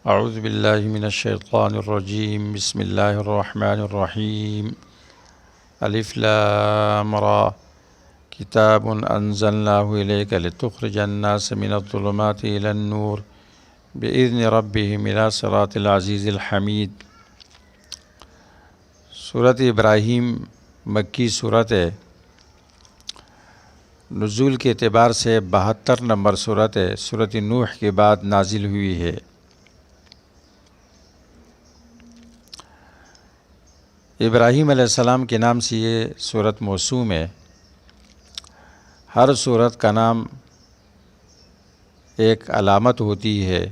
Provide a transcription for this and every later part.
اعوذ باللہ من الشیطان الرجیم بسم اللہ الرحمن الرحیم الف لام را کتاب انزلناہ الیک لتخرج الناس من الظلمات الی النور بإذن ربهم الی صراط العزیز الحمید۔ سورۃ ابراہیم مکی صورت ہے، نزول کے اعتبار سے 72 نمبر صورت ہے، سورۃ نوح کے بعد نازل ہوئی ہے۔ ابراہیم علیہ السلام کے نام سے یہ سورت موسوم ہے۔ ہر سورت کا نام ایک علامت ہوتی ہے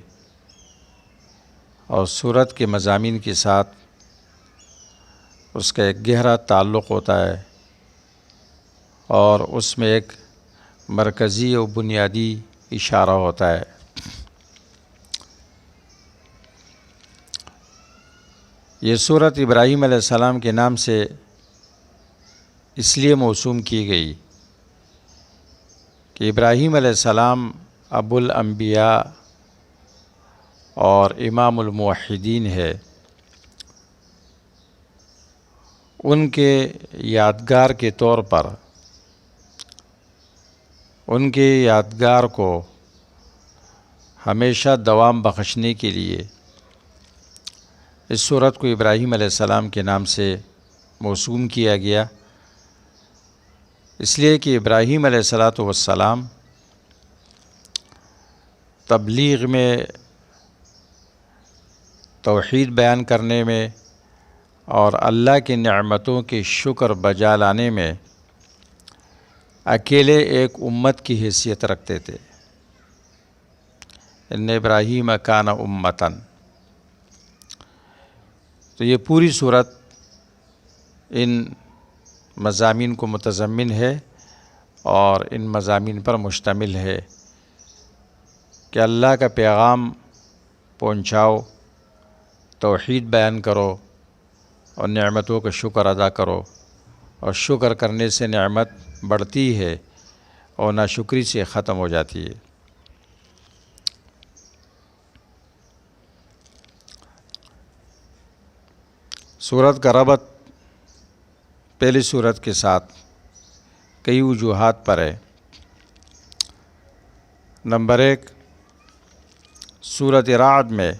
اور سورت کے مضامین کے ساتھ اس کا ایک گہرا تعلق ہوتا ہے اور اس میں ایک مرکزی و بنیادی اشارہ ہوتا ہے۔ یہ سورت ابراہیم علیہ السلام کے نام سے اس لیے موسوم کی گئی کہ ابراہیم علیہ السلام ابو الانبیاء اور امام الموحدین ہے۔ ان کے یادگار کے طور پر، ان کے یادگار کو ہمیشہ دوام بخشنے کے لیے اس سورت کو ابراہیم علیہ السلام کے نام سے موسوم کیا گیا، اس لیے کہ ابراہیم علیہ السلام تبلیغ میں، توحید بیان کرنے میں اور اللہ کی نعمتوں کے شکر بجا لانے میں اکیلے ایک امت کی حیثیت رکھتے تھے۔ ان ابراہیم کان امتاً، تو یہ پوری صورت ان مضامین کو متضمن ہے اور ان مضامین پر مشتمل ہے کہ اللہ کا پیغام پہنچاؤ، توحید بیان کرو اور نعمتوں کا شکر ادا کرو، اور شکر کرنے سے نعمت بڑھتی ہے اور ناشکری سے ختم ہو جاتی ہے۔ سورت کا ربط پہلی سورت کے ساتھ کئی وجوہات پر ہے۔ نمبر 1، سورت رعد میں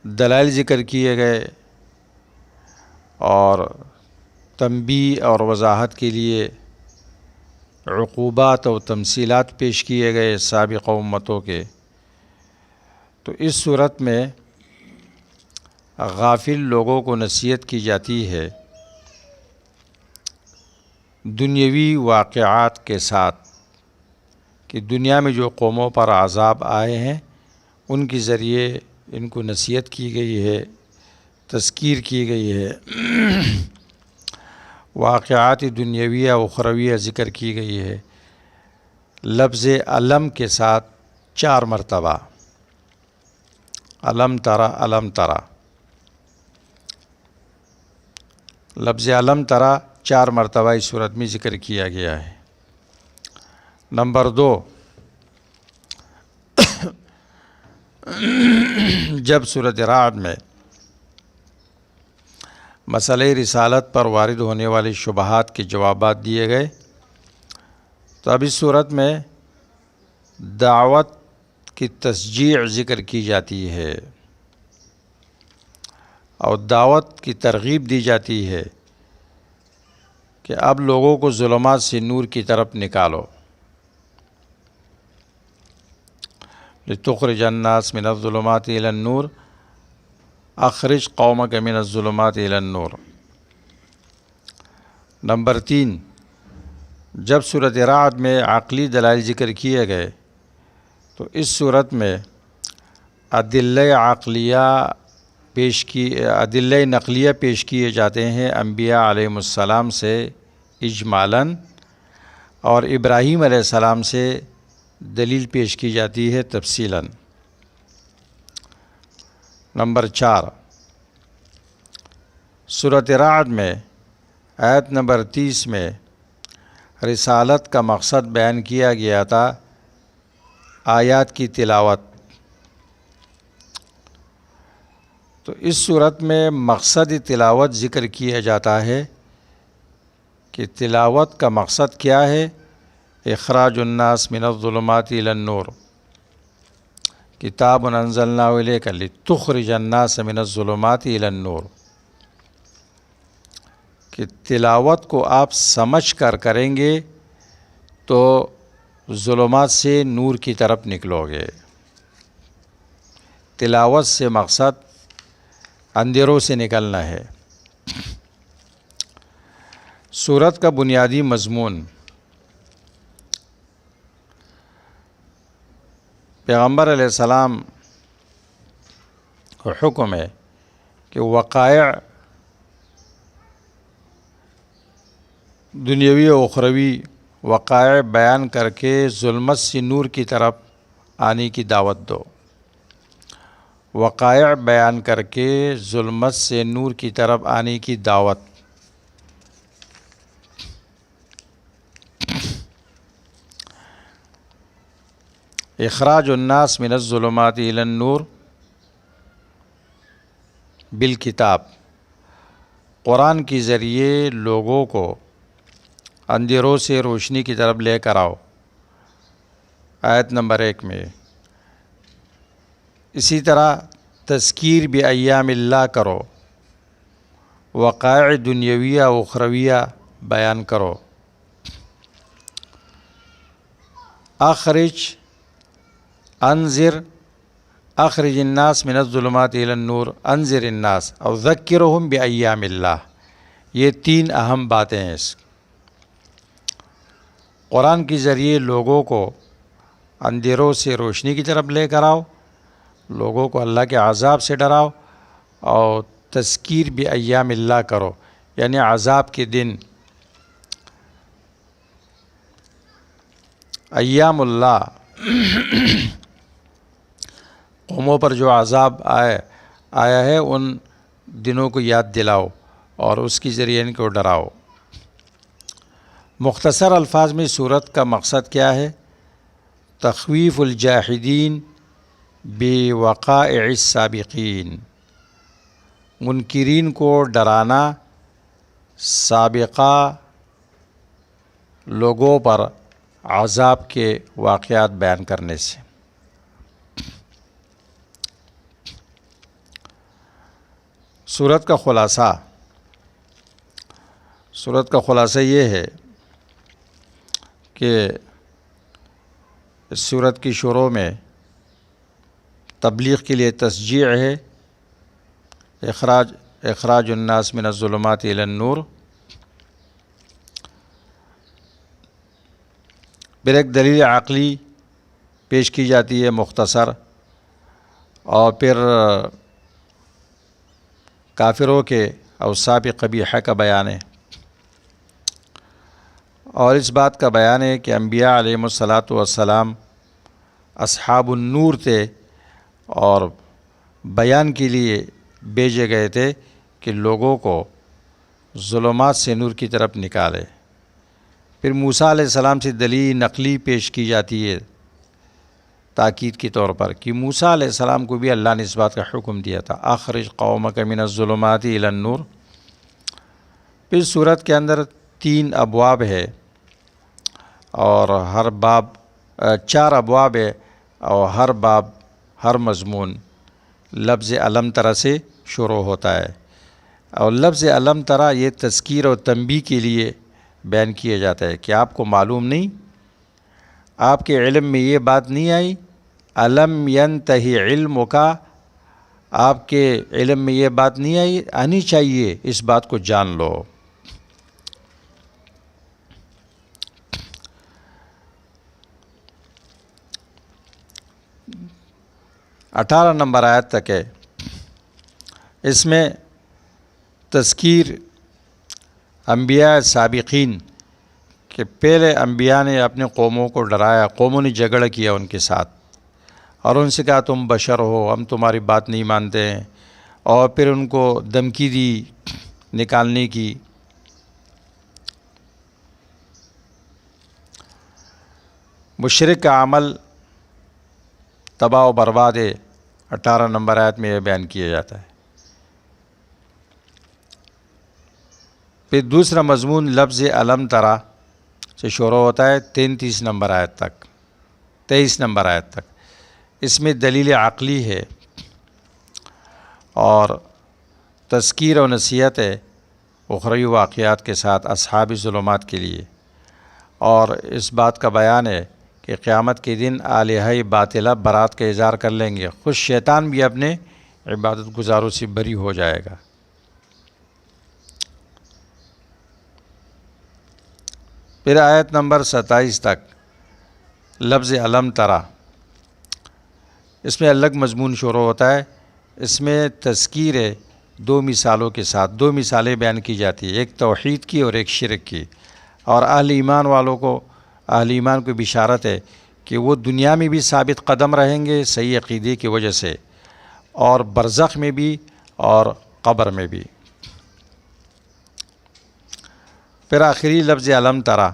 دلائل ذکر کیے گئے اور تنبیہ اور وضاحت کے لیے عقوبات و تمثیلات پیش کیے گئے سابقہ امتوں کے۔ تو اس صورت میں غافل لوگوں کو نصیحت کی جاتی ہے دنیاوی واقعات کے ساتھ، کہ دنیا میں جو قوموں پر عذاب آئے ہیں ان کے ذریعے ان کو نصیحت کی گئی ہے، تذکیر کی گئی ہے، واقعات دنیاویہ و اخرویہ ذکر کی گئی ہے، لفظ علم کے ساتھ 4 مرتبہ، علم ترى علم ترى، لفظ علم ترى 4 مرتبہ اس صورت میں ذکر کیا گیا ہے۔ نمبر 2، جب سورۃ رعد میں مسئلہ رسالت پر وارد ہونے والے شبہات کے جوابات دیے گئے، تو اب اس صورت میں دعوت کی تشجیع ذکر کی جاتی ہے اور دعوت کی ترغیب دی جاتی ہے کہ اب لوگوں کو ظلمات سے نور کی طرف نکالو، لتخرج الناس من الظلمات الى النور اخرج قومک من الظلمات الى النور۔ نمبر 3، جب سورۃ رعد میں عقلی دلائل ذکر کیے گئے تو اس صورت میں ادلہ نقلیہ پیش کیے جاتے ہیں انبیاء علیہم السلام سے اجمالاً، اور ابراہیم علیہ السلام سے دلیل پیش کی جاتی ہے تفصیلاً۔ نمبر 4، سورۃ رعد میں آیت نمبر 30 میں رسالت کا مقصد بیان کیا گیا تھا، آیات کی تلاوت. تو اس صورت میں مقصد تلاوت ذکر کیا جاتا ہے کہ تلاوت کا مقصد کیا ہے؟ اخراج الناس من الظلمات الی النور. کتاب انزلناہ الیک لتخرج الناس من الظلمات الی النور. کہ تلاوت کو آپ سمجھ کر کریں گے تو ظلمات سے نور کی طرف نکلو گے. تلاوت سے مقصد اندھیروں سے نکلنا ہے. سورت کا بنیادی مضمون، پیغمبر علیہ السلام کو حکم ہے کہ وقائع دنیاوی و اخروی وقائع بیان کر کے ظلمت سے نور کی طرف آنے کی دعوت دو. وقائع بیان کر کے ظلمت سے نور کی طرف آنے کی دعوت. اخراج الناس من الظلمات الی النور بالکتاب. قرآن کے ذریعے لوگوں کو اندھیروں سے روشنی کی طرف لے کر آؤ، آیت نمبر 1 میں. اسی طرح تذکیر بایام اللہ کرو، وقائع دنیاویہ و اخرویہ بیان کرو. اخرج الناس من الظلمات الی النور انذر الناس اور ذکرہم بایام اللہ. یہ 3 اہم باتیں ہیں. قرآن کے ذریعے لوگوں کو اندھیروں سے روشنی کی طرف لے کر آؤ، لوگوں کو اللہ کے عذاب سے ڈراؤ، اور تذکیر بایام اللہ کرو، یعنی عذاب کے دن. ایام اللہ قوموں پر جو عذاب آیا ہے ان دنوں کو یاد دلاؤ اور اس کے ذریعے ان کو ڈراؤ. مختصر الفاظ میں سورت کا مقصد کیا ہے؟ تخویف الجاحدین بوقائع السابقین. منکرین کو ڈرانا سابقہ لوگوں پر عذاب کے واقعات بیان کرنے سے. سورت کا خلاصہ یہ ہے کہ اس سورت کی شروع میں تبلیغ کے لیے تشجیع ہے، اخراج الناس من الظلمات الی النور. پھر ایک دلیل عقلی پیش کی جاتی ہے مختصر، اور پھر کافروں کے اوصاف قبیحہ کا بیان ہے، اور اس بات کا بیان ہے کہ انبیاء علیہم الصلاۃ والسلام اصحاب النور تھے اور بیان کے لیے بھیجے گئے تھے کہ لوگوں کو ظلمات سے نور کی طرف نکالے. پھر موسیٰ علیہ السلام سے دلیل نقلی پیش کی جاتی ہے تاکید کے طور پر کہ موسیٰ علیہ السلام کو بھی اللہ نے اس بات کا حکم دیا تھا، اخرج قومک من الظلمات الی النور. پھر سورت کے اندر 3 ابواب ہے اور ہر باب 4 ابواب ہے، اور ہر باب ہر مضمون لفظ الم ترى سے شروع ہوتا ہے. اور لفظ الم ترى یہ تذکیر اور تنبیہ کے لیے بیان کیا جاتا ہے کہ آپ کو معلوم نہیں، آپ کے علم میں یہ بات نہیں آئی. الم ینتہی علمک، آپ کے علم میں یہ بات نہیں آنی چاہیے، اس بات کو جان لو. اٹھارہ نمبر آیت تک ہے. اس میں تذکیر انبیاء سابقین کہ پہلے انبیاء نے اپنے قوموں کو ڈرایا، قوموں نے جھگڑا کیا ان کے ساتھ اور ان سے کہا تم بشر ہو، ہم تمہاری بات نہیں مانتے ہیں، اور پھر ان کو دھمکی دی نکالنے کی. مشرک کا عمل تباہ و برباد 18 نمبر آیت میں یہ بیان کیا جاتا ہے۔ پھر دوسرا مضمون لفظ علم ترا سے شروع ہوتا ہے 33 نمبر آیت تک، 23 نمبر آیت تک۔ اس میں دلیل عقلی ہے اور تذکیر و نصیحت ہے اخروی واقعات کے ساتھ اصحاب ظلمات کے لیے، اور اس بات کا بیان ہے کہ قیامت کے دن الہہ باطلہ برات کا اظہار کر لیں گے، خود شیطان بھی اپنے عبادت گزاروں سے بری ہو جائے گا۔ پھر آیت نمبر 27 تک لفظ علم ترا، اس میں الگ مضمون شروع ہوتا ہے۔ اس میں تذکیر ہے 2 مثالوں کے ساتھ، 2 مثالیں بیان کی جاتی ہیں، ایک توحید کی اور ایک شرک کی، اور اہل ایمان والوں کو، اہل ایمان کو بشارت ہے کہ وہ دنیا میں بھی ثابت قدم رہیں گے صحیح عقیدے کی وجہ سے، اور برزخ میں بھی اور قبر میں بھی۔ پھر آخری لفظ علم ترا،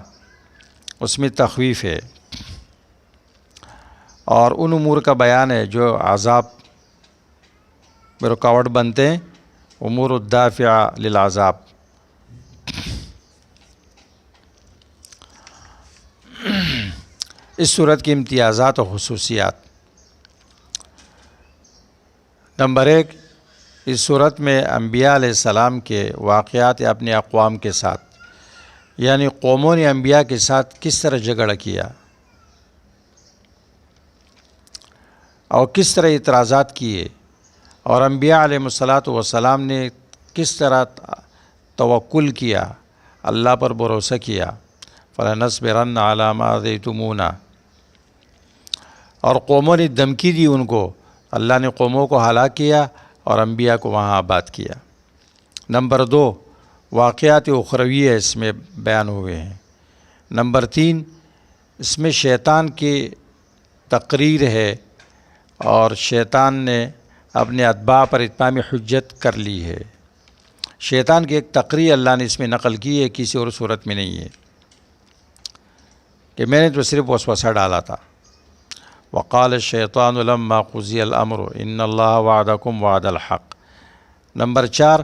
اس میں تخویف ہے اور ان امور کا بیان ہے جو عذاب میں رکاوٹ بنتے ہیں، امور الدافعہ للعذاب۔ اس صورت کی امتیازات و خصوصیات۔ نمبر 1، اس صورت میں انبیاء علیہ السلام کے واقعات اپنے اقوام کے ساتھ، یعنی قوموں نے انبیاء کے ساتھ کس طرح جھگڑا کیا اور کس طرح اعتراضات کیے، اور انبیاء علیہ السلام نے کس طرح توکل کیا، اللہ پر بھروسہ کیا، فَلَنَصْبِرَنَّ عَلَىٰ مَا آذَيْتُمُونَا، اور قوموں نے دھمکی دی ان کو، اللہ نے قوموں کو ہلاک کیا اور انبیاء کو وہاں آباد کیا۔ نمبر 2، واقعات اخرویہ اس میں بیان ہوئے ہیں۔ نمبر 3، اس میں شیطان کی تقریر ہے اور شیطان نے اپنے اتباع پر اتمام حجت کر لی ہے۔ شیطان کی ایک تقریر اللہ نے اس میں نقل کی ہے، کسی اور صورت میں نہیں ہے، کہ میں نے تو صرف وسوسہ ڈالا تھا۔ وقال الشیطان لما قضی الامر ان اللہ وعدکم وعد الحق۔ نمبر 4،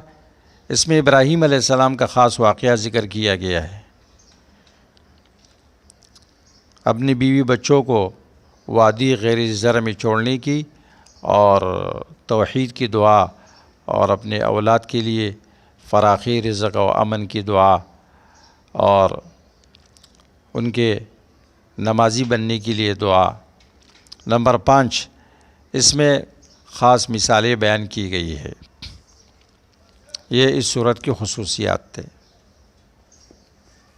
اس میں ابراہیم علیہ السلام کا خاص واقعہ ذکر کیا گیا ہے، اپنی بیوی بچوں کو وادی غیر زرع میں چھوڑنے کی، اور توحید کی دعا، اور اپنے اولاد کے لیے فراخی رزق و امن کی دعا، اور ان کے نمازی بننے کے لیے دعا۔ نمبر 5، اس میں خاص مثالیں بیان کی گئی ہے۔ یہ اس صورت کی خصوصیات تھے۔